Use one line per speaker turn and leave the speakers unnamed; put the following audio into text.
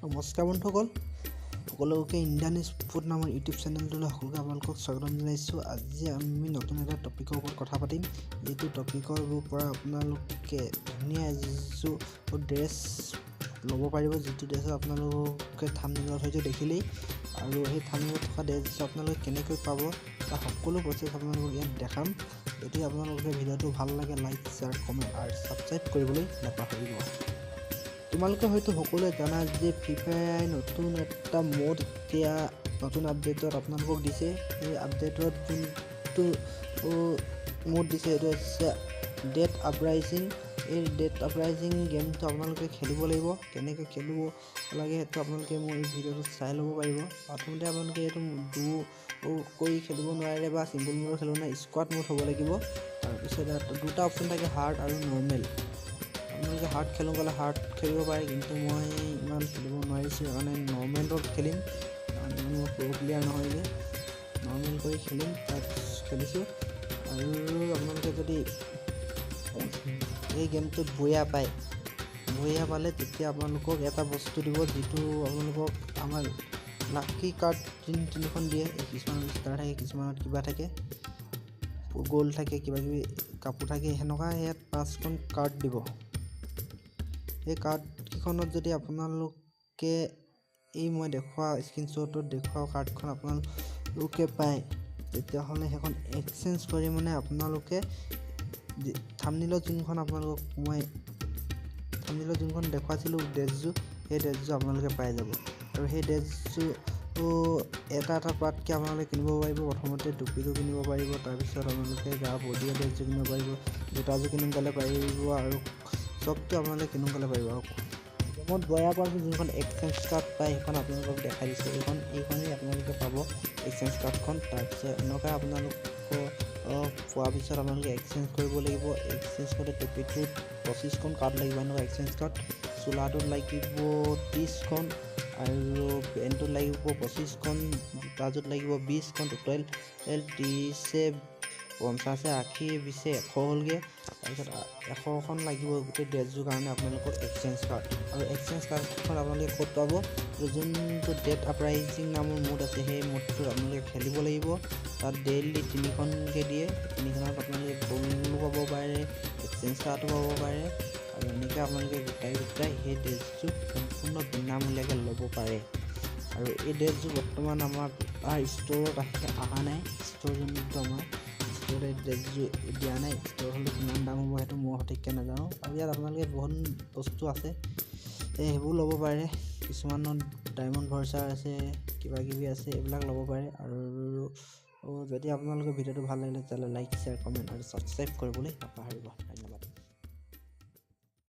নমস্কাৰ বন্ধুসকল, সকলোকে ইণ্ডিয়ান ফুড নামৰ ইউটিউব চেনেলটোলৈ সকলোকে আপোনালোকক স্বাগতম জনাইছোঁ। আজি আমি নতুন এটা টপিকৰ ওপৰত কথা পাতিম। যিটো টপিকৰ পৰা আপোনালোকে ধুনীয়া এযোৰ ড্ৰেছ ল'ব পাৰিব, যিটো ড্ৰেছ আপোনালোকে থাম্বনেইলত হয়তো দেখিলেই। আৰু সেই থাম্বনেইলত থকা ড্ৰেছযোৰ আপোনালোকে কেনেকৈ পাব তাৰ সকলো প্ৰচেছ আপোনালোকক ইয়াত দেখাম। যদি আপোনালোকে ভিডিঅ'টো ভাল লাগে, লাইক, শ্বেয়াৰ, কমেণ্ট আৰু ছাবস্ক্ৰাইব কৰিবলৈ নাপাহৰিব। তোমালোকে হয়তো সকলোৱে জানা যে ফ্ৰী ফায়াৰ নতুন এটা মোড এতিয়া নতুন আপডেটত আপোনালোকক দিছে। এই আপডেটত যোনটো মোড দিছে সেইটো হৈছে ডেড আপৰাইজিং। এই ডেড আপৰাইজিং গেমটো আপোনালোকে খেলিব লাগিব। কেনেকৈ খেলিব লাগে সেইটো আপোনালোকে মোৰ এই ভিডিঅ'টো চাই ল'ব পাৰিব। প্ৰথমতে আপোনালোকে এইটো কৰি খেলিব নোৱাৰে বা চিম্পল মোডত খেলিব নোৱাৰে, স্কোৱাড মোড হ'ব লাগিব। তাৰপিছত দুটা অপশ্যন থাকে, হাৰ্ড আৰু নৰ্মেল। আপোনালোকে হাৰ্ড খেলোঁ ক'লে হাৰ্ড খেলিব পাৰে, কিন্তু মই ইমান খেলিব নোৱাৰিছোঁ, সেইকাৰণে নৰ্মেলত খেলিম। মোৰ প্ৰ' প্লেয়াৰ নহয় যে নৰ্মেল কৰি খেলিম, তাত খেলিছোঁ। আৰু আপোনালোকে যদি এই গেমটোত বয়া পালে তেতিয়া আপোনালোকক এটা বস্তু দিব, যিটো আপোনালোকক আমাৰ লাকি কাৰ্ড তিনিখন দিয়ে। কিছুমানত ষ্টাৰ থাকে, কিছুমানত কিবা থাকে, গ'ল্ড থাকে, কিবাকিবি কাপোৰ থাকে, সেনেকুৱা ইয়াত 5খন কাৰ্ড দিব। এই কাৰ্ডকেইখনত যদি আপোনালোকে এই মই দেখুওৱা স্ক্ৰীনশ্বটত দেখুওৱা কাৰ্ডখন আপোনালোকে পায়, তেতিয়াহ'লে সেইখন এক্সচেঞ্জ কৰি আপোনালোকে থাম্বনেইলত যোনখন দেখুৱাইছিলোঁ ড্ৰেছযোৰ, সেই ড্ৰেছযোৰ আপোনালোকে পাই যাব। আৰু সেই ড্ৰেছযোৰ এটা পাৰ্টকৈ আপোনালোকে কিনিব পাৰিব। প্ৰথমতে টুপিটো কিনিব পাৰিব, তাৰপিছত আপোনালোকে গা বডি ড্ৰেছযোৰ কিনিব পাৰিব, জোতাযোৰ কিনিব পাৰিব, আৰু চবটো আপোনালোকে কিনিবলৈ পাৰিব। আৰু গেমত বয়া পোৱাৰ যোনখন এক্সচেঞ্জ কাৰ্ড পায় সেইখন আপোনালোকক দেখাই দিছোঁ। এইখনেই আপোনালোকে পাব এক্সচেঞ্জ কাৰ্ডখন। তাৰপিছত এনেকুৱা আপোনালোকক পোৱাৰ পিছত আপোনালোকে এক্সচেঞ্জ কৰিব লাগিব। এক্সচেঞ্জ কৰোঁতে টুপিটোত 25খন কাৰ্ড লাগিব, এনেকুৱা এক্সচেঞ্জ কাৰ্ড। চোলাটোত লাগিব 30খন, আৰু পেণ্টটোত লাগিব 25খন, জোতাযোৰত লাগিব 20খন। টোটেল 30, 50, 80, 20, 100 হ'লগৈ। তাৰপিছত 100খন লাগিব গোটেই ড্ৰেছযোৰ কাৰণে আপোনালোকৰ এক্সচেঞ্জ কাৰ্ড। আৰু এক্সচেঞ্জ কাৰ্ডখন আপোনালোকে ক'ত পাব? যোনটো ডেড আপৰাইজিং নামৰ মোড আছে, সেই মোডটোত আপোনালোকে খেলিব লাগিব। তাত ডেইলি 3খনকৈ দিয়ে, 3খনত আপোনালোকে গ'ল্ডো পাব পাৰে, এক্সচেঞ্জ কাৰ্ডো পাব পাৰে। আৰু এনেকৈ আপোনালোকে গোটাই সেই ড্ৰেছযোৰ সম্পূৰ্ণ বিনামূলীয়াকৈ ল'ব পাৰে। আৰু এই ড্ৰেছযোৰ বৰ্তমান আমাৰ ষ্ট'ৰত অহা নাই। ষ্ট'ৰ যোনটো আমাৰ ষ্ট'ৰত এই ড্ৰেছযোৰ দিয়া নাই। ষ্ট'ৰ হ'লে কিমান দাম হ'ব সেইটো মই সঠিককৈ নাজানো। আৰু ইয়াত আপোনালোকে বহুত বস্তু আছে, সেইবোৰ ল'ব পাৰে। কিছুমানত ডায়মণ্ড ভাউচাৰ আছে, কিবাকিবি আছে, এইবিলাক ল'ব পাৰে। আৰু যদি আপোনালোকৰ ভিডিঅ'টো ভাল লাগিলে তেতিয়াহ'লে লাইক, শ্বেয়াৰ, কমেণ্ট আৰু ছাবস্ক্ৰাইব কৰিবলৈ নাপাহৰিব। ধন্যবাদ।